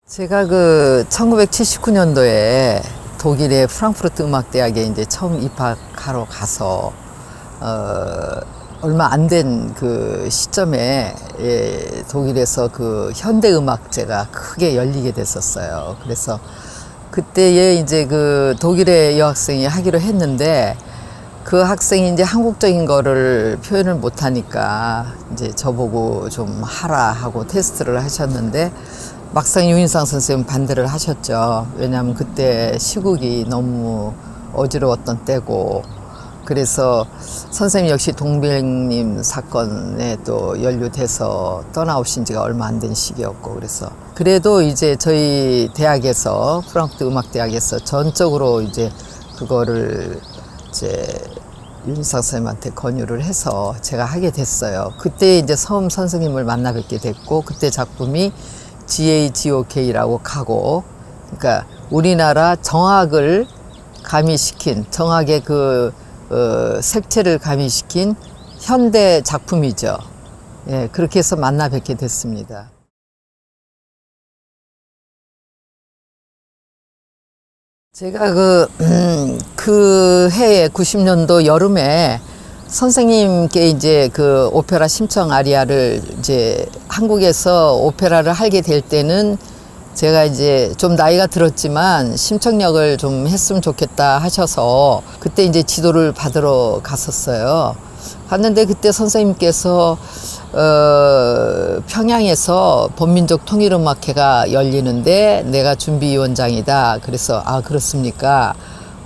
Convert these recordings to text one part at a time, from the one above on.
제가 그 1979년도에 독일의 프랑크푸르트 음악대학에 이제 처음 입학하러 가서 얼마 안 된 그 시점에 독일에서 그 현대 음악제가 크게 열리게 됐었어요. 그래서 그때에 이제 그 독일의 여학생이 하기로 했는데 그 학생이 이제 한국적인 거를 표현을 못 하니까 이제 저보고 좀 하라 하고 테스트를 하셨는데 막상 유인상 선생님 반대를 하셨죠. 왜냐하면 그때 시국이 너무 어지러웠던 때고, 그래서 선생님 역시 동백님 사건에 또 연루돼서 떠나오신 지가 얼마 안 된 시기였고, 그래서 그래도 이제 저희 대학에서 프랑크푸르트 음악대학에서 전적으로 이제 그거를 이제 유인상 선생님한테 권유를 해서 제가 하게 됐어요. 그때 이제 처음 선생님을 만나 뵙게 됐고, 그때 작품이 GAGOK라고 가고, 그러니까 우리나라 정악을 가미시킨, 정악의 그 색채를 가미시킨 현대 작품이죠. 예, 그렇게 해서 만나 뵙게 됐습니다. 제가 그 해에 90년도 여름에 선생님께 이제 그 오페라 심청 아리아를 이제 한국에서 오페라를 하게 될 때는 제가 이제 좀 나이가 들었지만 심청역을 좀 했으면 좋겠다 하셔서 그때 이제 지도를 받으러 갔었어요. 갔는데 그때 선생님께서 평양에서 범민족 통일음악회가 열리는데 내가 준비위원장이다. 그래서 아 그렇습니까?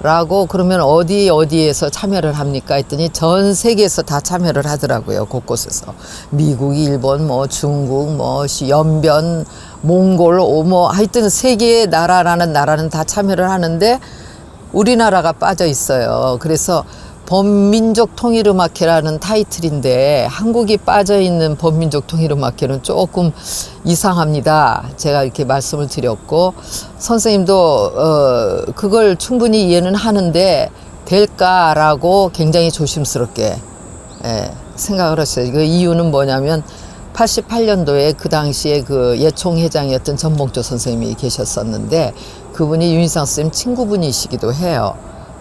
라고 그러면 어디에서 참여를 합니까? 했더니 전 세계에서 다 참여를 하더라고요. 곳곳에서. 미국, 일본, 뭐 중국, 뭐 연변, 몽골, 뭐 하여튼 세계의 나라는 다 참여를 하는데 우리나라가 빠져 있어요. 그래서 범민족 통일음악회라는 타이틀인데 한국이 빠져있는 범민족 통일음악회는 조금 이상합니다. 제가 이렇게 말씀을 드렸고, 선생님도 그걸 충분히 이해는 하는데 될까라고 굉장히 조심스럽게 생각을 했어요. 그 이유는 뭐냐면 88년도에 그 당시에 그 예총회장이었던 전봉조 선생님이 계셨었는데 그분이 유인상 선생님 친구분이시기도 해요.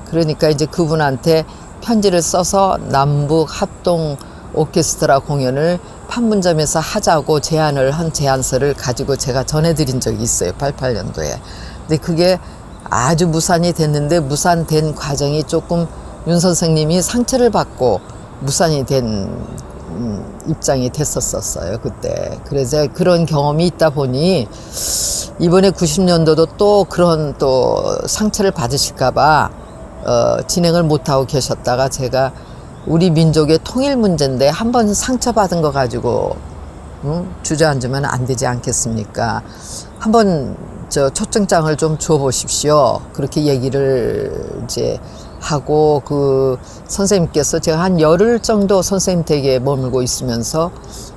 그러니까 이제 그분한테 편지를 써서 남북 합동 오케스트라 공연을 판문점에서 하자고 제안을 한 제안서를 가지고 제가 전해드린 적이 있어요. 88년도에. 근데 그게 아주 무산이 됐는데 무산된 과정이 조금 윤 선생님이 상처를 받고 무산이 된 입장이 됐었어요. 그때. 그래서 그런 경험이 있다 보니 이번에 90년도도 또 그런 또 상처를 받으실까봐 진행을 못하고 계셨다가 제가 우리 민족의 통일 문제인데 한번 상처받은 거 가지고 주저앉으면 안 되지 않겠습니까? 한번 초청장을 좀 줘 보십시오. 그렇게 얘기를 이제 하고 그 선생님께서 제가 한 열흘 정도 선생님 댁에 머물고 있으면서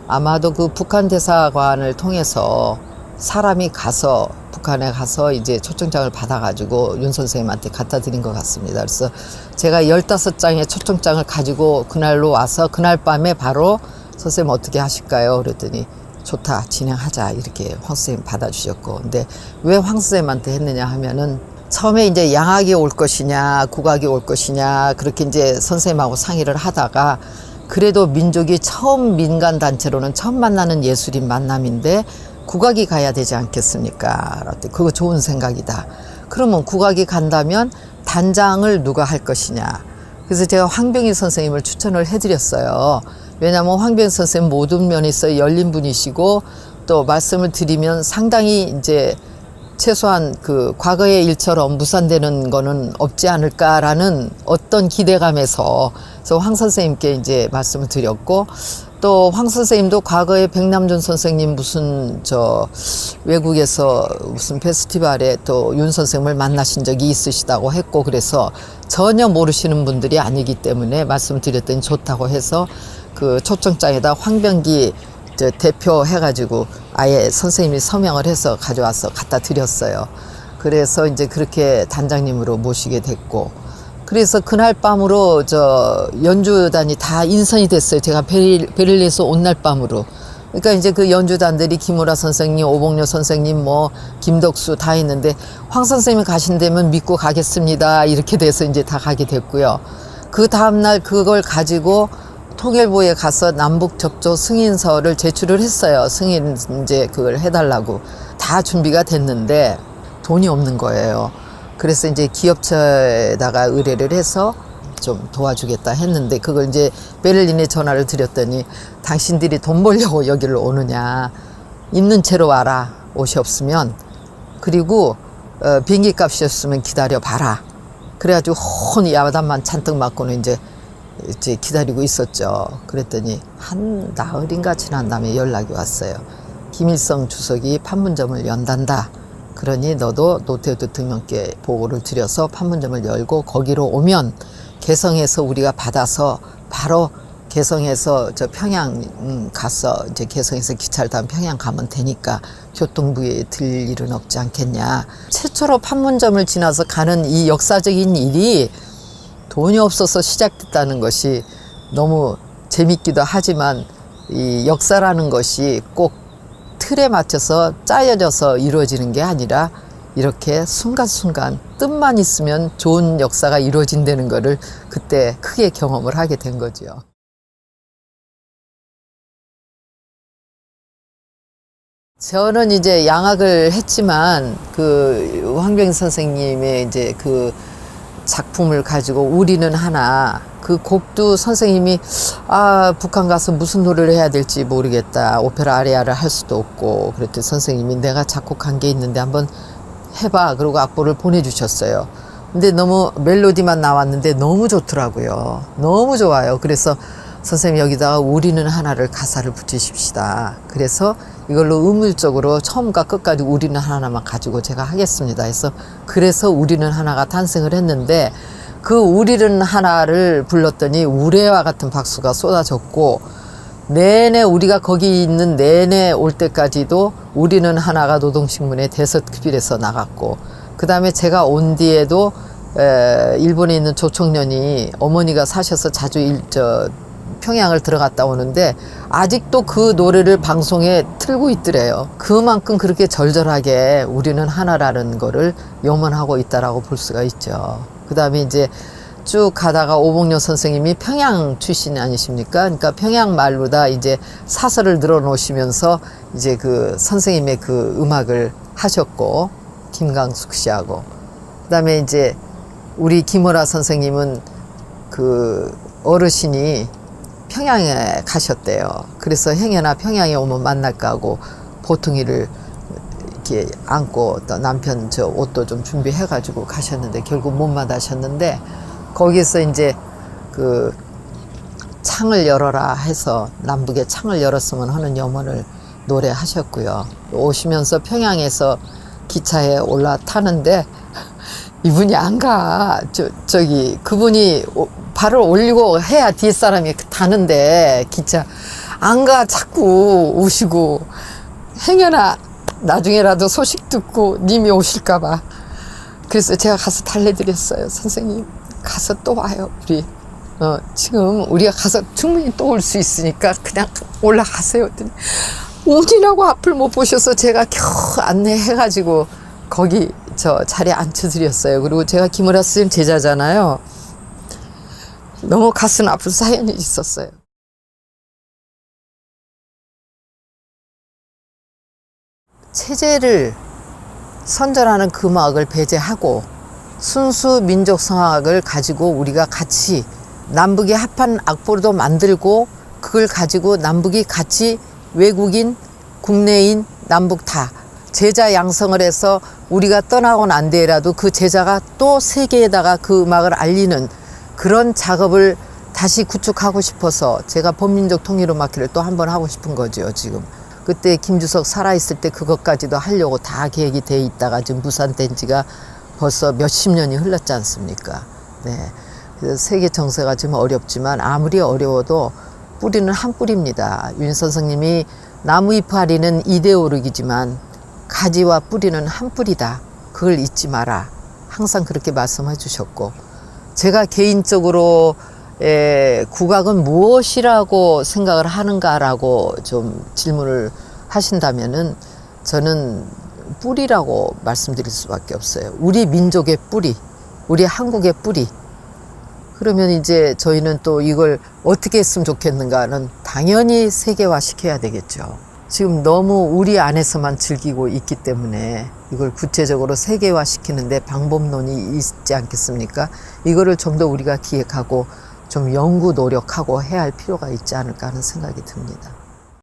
아마도 그 북한 대사관을 통해서 사람이 가서 북한에 가서 이제 초청장을 받아가지고 윤 선생님한테 갖다 드린 것 같습니다. 그래서 제가 15장의 초청장을 가지고 그날로 와서 그날 밤에 바로 선생님 어떻게 하실까요? 그랬더니 좋다, 진행하자. 이렇게 황 선생님 받아주셨고. 근데 왜 황 선생님한테 했느냐 하면은 처음에 이제 양악이 올 것이냐, 국악이 올 것이냐, 그렇게 이제 선생님하고 상의를 하다가 그래도 민족이 처음 민간단체로는 처음 만나는 예술인 만남인데 국악이 가야 되지 않겠습니까? 그거 좋은 생각이다. 그러면 국악이 간다면 단장을 누가 할 것이냐. 그래서 제가 황병희 선생님을 추천을 해드렸어요. 왜냐하면 황병희 선생님 모든 면에서 열린 분이시고 또 말씀을 드리면 상당히 이제 최소한 그 과거의 일처럼 무산되는 거는 없지 않을까라는 어떤 기대감에서 그래서 황 선생님께 이제 말씀을 드렸고, 또 황 선생님도 과거에 백남준 선생님 무슨 외국에서 무슨 페스티벌에 또 윤 선생님을 만나신 적이 있으시다고 했고, 그래서 전혀 모르시는 분들이 아니기 때문에 말씀드렸더니 좋다고 해서 그 초청장에다 황병기 대표 해가지고 아예 선생님이 서명을 해서 가져와서 갖다 드렸어요. 그래서 이제 그렇게 단장님으로 모시게 됐고, 그래서 그날 밤으로 연주단이 다 인선이 됐어요. 제가 베를린에서 온 날 밤으로. 그러니까 이제 그 연주단들이 김우라 선생님, 오봉료 선생님, 뭐 김덕수 다 있는데 황 선생님이 가신다면 믿고 가겠습니다. 이렇게 돼서 이제 다 가게 됐고요. 그 다음날 그걸 가지고 통일부에 가서 남북 접촉 승인서를 제출을 했어요. 승인 이제 그걸 해달라고 다 준비가 됐는데 돈이 없는 거예요. 그래서 이제 기업체에다가 의뢰를 해서 좀 도와주겠다 했는데 그걸 이제 베를린에 전화를 드렸더니 당신들이 돈 벌려고 여기를 오느냐, 있는 채로 와라, 옷이 없으면. 그리고 비행기 값이 없으면 기다려 봐라. 그래가지고 혼이 야단만 잔뜩 맞고는 이제 기다리고 있었죠. 그랬더니 한 나흘인가 지난 다음에 연락이 왔어요. 김일성 주석이 판문점을 연단다. 그러니 너도 노태우 대통령께 보고를 드려서 판문점을 열고 거기로 오면 개성에서 우리가 받아서 바로 개성에서 저 평양 가서 이제 개성에서 기차를 타면 평양 가면 되니까 교통부에 들 일은 없지 않겠냐. 최초로 판문점을 지나서 가는 이 역사적인 일이 돈이 없어서 시작됐다는 것이 너무 재밌기도 하지만 이 역사라는 것이 꼭 틀에 맞춰서 짜여져서 이루어지는 게 아니라 이렇게 순간순간 뜻만 있으면 좋은 역사가 이루어진다는 거를 그때 크게 경험을 하게 된 거죠. 저는 이제 양악을 했지만 그 황병 선생님의 이제 그 작품을 가지고 우리는 하나, 그 곡도 선생님이 북한 가서 무슨 노래를 해야 될지 모르겠다, 오페라 아리아를 할 수도 없고 그랬더니 선생님이 내가 작곡한 게 있는데 한번 해봐. 그러고 악보를 보내주셨어요. 근데 너무 멜로디만 나왔는데 너무 좋더라고요. 너무 좋아요. 그래서 선생님 여기다가 우리는 하나를 가사를 붙이십시다. 그래서 이걸로 의물적으로 처음과 끝까지 우리는 하나만 가지고 제가 하겠습니다 해서 그래서 우리는 하나가 탄생을 했는데 그 우리는 하나를 불렀더니 우레와 같은 박수가 쏟아졌고 내내 우리가 거기 있는 내내 올 때까지도 우리는 하나가 노동신문의 대서특필에서 나갔고 그 다음에 제가 온 뒤에도 일본에 있는 조총련이 어머니가 사셔서 자주 평양을 들어갔다 오는데 아직도 그 노래를 방송에 틀고 있더래요. 그만큼 그렇게 절절하게 우리는 하나라는 거를 염원하고 있다라고 볼 수가 있죠. 그 다음에 이제 쭉 가다가 오봉료 선생님이 평양 출신 아니십니까? 그러니까 평양 말로다 이제 사설을 늘어놓으시면서 이제 그 선생님의 그 음악을 하셨고 김강숙 씨하고 그 다음에 이제 우리 김우라 선생님은 그 어르신이 평양에 가셨대요. 그래서 행여나 평양에 오면 만날까 하고 보통이를 이렇게 안고 또 남편 저 옷도 좀 준비해가지고 가셨는데 결국 못 만나셨는데 거기서 이제 그 창을 열어라 해서 남북에 창을 열었으면 하는 염원을 노래하셨고요. 오시면서 평양에서 기차에 올라타는데 이분이 안 가. 저기 그분이 발을 올리고 해야 뒷사람이 타는데 기차 안 가. 자꾸 우시고 행여나 나중에라도 소식 듣고 님이 오실까 봐. 그래서 제가 가서 달래드렸어요. 선생님 가서 또 와요. 우리 지금 우리가 가서 충분히 또 올 수 있으니까 그냥 올라가세요. 오지라고 앞을 못 보셔서 제가 겨우 안내해가지고 거기 저 자리에 앉혀드렸어요. 그리고 제가 김우라 선생님 제자잖아요. 너무 가슴 아픈 사연이 있었어요. 체제를 선전하는 금악을 배제하고 순수 민족 성악을 가지고 우리가 같이 남북이 합한 악보도 만들고 그걸 가지고 남북이 같이 외국인, 국내인, 남북 다 제자 양성을 해서 우리가 떠나고 난 뒤에라도 그 제자가 또 세계에다가 그 음악을 알리는 그런 작업을 다시 구축하고 싶어서 제가 범민족 통일음악회를 또 한 번 하고 싶은 거죠. 지금 그때 김주석 살아있을 때 그것까지도 하려고 다 계획이 돼 있다가 지금 무산된 지가 벌써 몇십 년이 흘렀지 않습니까? 네. 그래서 세계 정세가 지금 어렵지만 아무리 어려워도 뿌리는 한 뿌리입니다. 윤 선생님이 나무잎파리는 이데올로기지만 가지와 뿌리는 한 뿌리다. 그걸 잊지 마라. 항상 그렇게 말씀해 주셨고 제가 개인적으로 국악은 무엇이라고 생각을 하는가라고 좀 질문을 하신다면은 저는 뿌리라고 말씀드릴 수밖에 없어요. 우리 민족의 뿌리, 우리 한국의 뿌리. 그러면 이제 저희는 또 이걸 어떻게 했으면 좋겠는가는 당연히 세계화 시켜야 되겠죠. 지금 너무 우리 안에서만 즐기고 있기 때문에 이걸 구체적으로 세계화 시키는데 방법론이 있지 않겠습니까? 이거를 좀 더 우리가 기획하고 좀 연구 노력하고 해야 할 필요가 있지 않을까 하는 생각이 듭니다.